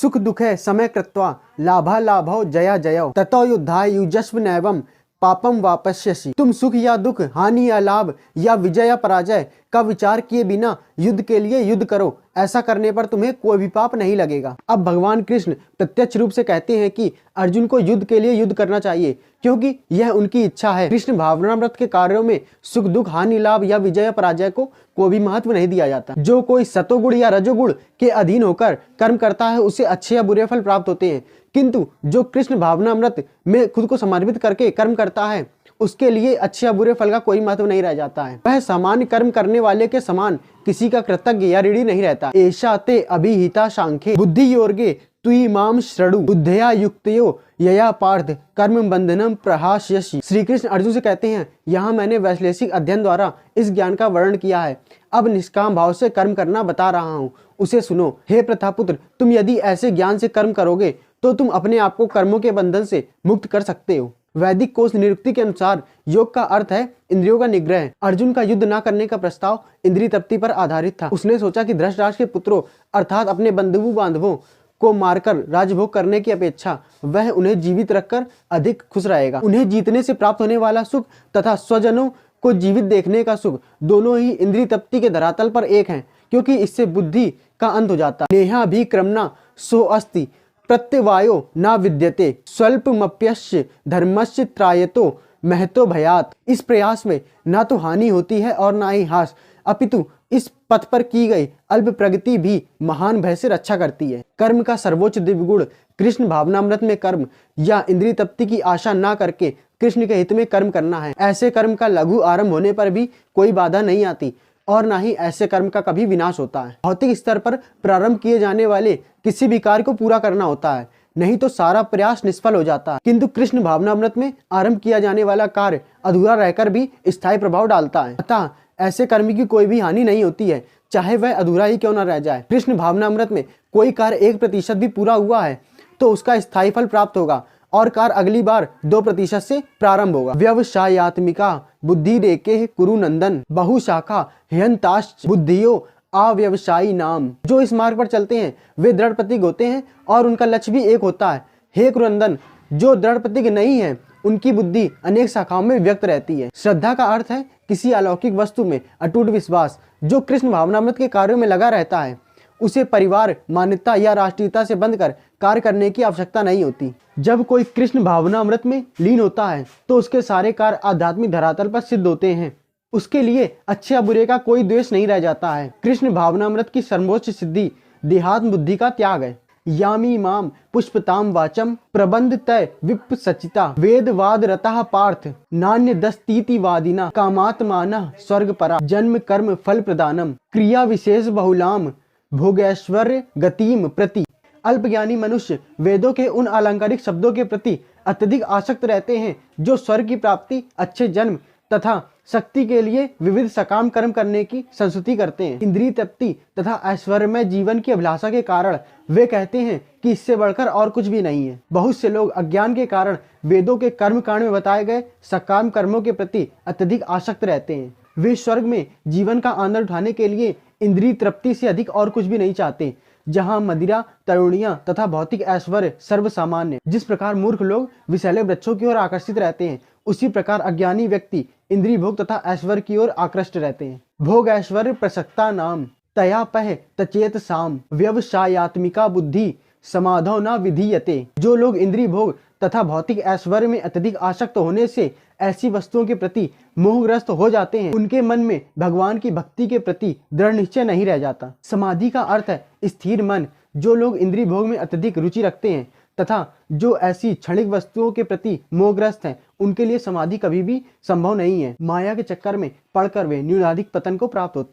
सुख दुखे समय कृत्वा लाभा लाभौ जया जयौ ततो युद्धाय युजस्व नैवं पापम वापस्यसि। तुम सुख या दुख, हानि या लाभ या विजय या पराजय का विचार किए बिना युद्ध के लिए युद्ध करो, ऐसा करने पर तुम्हें कोई भी पाप नहीं लगेगा। अब भगवान कृष्ण प्रत्यक्ष रूप से कहते हैं कि अर्जुन को युद्ध के लिए युद्ध करना चाहिए, क्योंकि यह उनकी इच्छा है। कृष्ण भावनामृत के कार्यों में सुख दुख, हानि लाभ या विजय या पराजय को कोई भी महत्व नहीं दिया जाता। जो कोई सतोगुण या रजोगुण के अधीन होकर कर्म करता है उसे अच्छे या बुरे फल प्राप्त होते हैं, किंतु जो कृष्ण भावनामृत में खुद को समर्पित करके कर्म करता है उसके लिए अच्छे या बुरे फल का कोई महत्व नहीं रह जाता है। वह सामान्य कर्म करने वाले के समान किसी का कृतज्ञ या ऋणी नहीं रहता। एषा ते अभिहिता सांख्ये बुद्धि योगे तुई माम श्रृणु बुद्धया युक्तयो यया पार्थ कर्म बंधनम प्रहास्यसि। श्री कृष्ण अर्जुन से कहते हैं, यहाँ मैंने वैश्लेषिक अध्ययन द्वारा इस ज्ञान का वर्णन किया है, अब निष्काम भाव से कर्म करना बता रहा हूँ, उसे सुनो। हे प्रथापुत्र, तुम यदि ऐसे ज्ञान से कर्म करोगे तो तुम अपने आप को कर्मों के बंधन से मुक्त कर सकते हो। वैदिक कोश निरुक्ति के अनुसार योग का अर्थ है इंद्रियों का निग्रह। अर्जुन का युद्ध न करने का प्रस्ताव इंद्रिय तृप्ति पर आधारित था। उसने सोचा कि धृतराष्ट्र के पुत्रों अर्थात अपने बंधु बांधवों को मारकर राजभोग करने की अपेक्षा वह उन्हें जीवित रखकर अधिक खुश रहेगा। उन्हें जीतने से प्राप्त होने वाला सुख तथा स्वजनों को जीवित देखने का सुख दोनों ही इंद्रिय तृप्ति के धरातल पर एक हैं, क्योंकि इससे बुद्धि का अंत हो जाता है। नेहा भी क्रमना सो अस्ति प्रत्यवायो न विद्यते स्वल्पमप्यस्य धर्मस्य त्रायतो महतो भयात। इस प्रयास में न तो हानि होती है और न ही हास, अपितु इस पथ पर की गई अल्प प्रगति भी महान भय से रक्षा करती है। कर्म का सर्वोच्च दिव्य गुण कृष्ण भावनामृत में कर्म या इंद्रिय तृप्ति की आशा न करके कृष्ण के हित में कर्म करना है। ऐसे कर्म का लघु आरंभ होने पर भी कोई बाधा नहीं आती और ना ही ऐसे कर्म का कभी विनाश होता है। भौतिक स्तर पर प्रारंभ किए जाने वाले किसी भी कार्य को पूरा करना होता है, नहीं तो सारा प्रयास निष्फल हो जाता है। किंतु कृष्ण भावनामृत में आरंभ किया जाने वाला कार्य अधूरा रहकर भी स्थायी प्रभाव डालता है। अतः ऐसे कर्म की कोई भी हानि नहीं होती है, चाहे वह अधूरा ही क्यों न रह जाए। कृष्ण भावनामृत में कोई कार्य 1% भी पूरा हुआ है तो उसका स्थायी फल प्राप्त होगा और कार्य अगली बार 2% से प्रारंभ होगा। व्यवसायत्मिका बुद्धि रेके कुरु नंदन बहुशाखा हयंताश्च बुद्धियो अव्यवसायी नाम। जो इस मार्ग पर चलते हैं वे दृढ़ प्रतिज्ञ होते हैं और उनका लक्ष्य भी एक होता है। हे कुरुनंदन, जो दृढ़ प्रतिज्ञ नहीं है उनकी बुद्धि अनेक शाखाओं में व्यक्त रहती है। श्रद्धा का अर्थ है किसी अलौकिक वस्तु में अटूट विश्वास। जो कृष्ण भावनामृत के कार्यों में लगा रहता है उसे परिवार, मान्यता या राष्ट्रीयता से बंधकर कार्य करने की आवश्यकता नहीं होती। जब कोई कृष्ण भावनामृत में लीन होता है तो उसके सारे कार्य आध्यात्मिक धरातल पर सिद्ध होते हैं। उसके लिए अच्छे या बुरे का कोई द्वेष नहीं रह जाता है। कृष्ण भावनामृत की सर्वोच्च सिद्धि देहात्म बुद्धि का त्याग है। यामी माम पुष्पताम वाचम प्रबंध तय विप सचिता वेदवाद रतः पार्थ नान्य दस्तीति वादिना कामात्मानः स्वर्ग परा जन्म कर्म फल प्रदानम क्रिया विशेष बहुलाम भोगैश्वर्य गतिम प्रति। अल्पज्ञानी मनुष्य वेदों के उन अलंकारिक शब्दों के प्रति अत्यधिक आसक्त रहते हैं जो स्वर्ग की प्राप्ति, अच्छे जन्म तथा शक्ति के लिए विविध सकाम कर्म करने की संस्तुति करते हैं। इंद्रिय तृप्ति तथा ऐश्वर्यमय जीवन की अभिलाषा के कारण वे कहते हैं कि इससे बढ़कर और कुछ भी नहीं है। बहुत से लोग अज्ञान के कारण वेदों के कर्म कांड में बताए गए सकाम कर्मों के प्रति अत्यधिक आसक्त रहते हैं। वे स्वर्ग में जीवन का आनंद उठाने के लिए इंद्रिय तृप्ति से अधिक और कुछ भी नहीं चाहते, जहां मदिरा, तरुणियां तथा भौतिक ऐश्वर्य सर्वसामान्य। जिस प्रकार मूर्ख लोग विषैले वृक्षों की ओर आकर्षित रहते हैं, उसी प्रकार अज्ञानी व्यक्ति इंद्रिय भोग तथा ऐश्वर्य की ओर आकृष्ट रहते हैं। भोग ऐश्वर्य प्रसक्ता नाम तया पह तचेत साम व्यवसायत्मिका बुद्धि समाधौ न विधीयते। जो लोग इंद्रिय भोग तथा भौतिक ऐश्वर्य में अत्यधिक आसक्त होने से ऐसी वस्तुओं के प्रति मोहग्रस्त हो जाते हैं, उनके मन में भगवान की भक्ति के प्रति दृढ़ निश्चय नहीं रह जाता। समाधि का अर्थ है स्थिर मन। जो लोग इंद्रिय भोग में अत्यधिक रुचि रखते हैं तथा जो ऐसी क्षणिक वस्तुओं के प्रति मोहग्रस्त हैं, उनके लिए समाधि कभी भी संभव नहीं है। माया के चक्कर में पड़कर वे न्यूनाधिक पतन को प्राप्त होते हैं।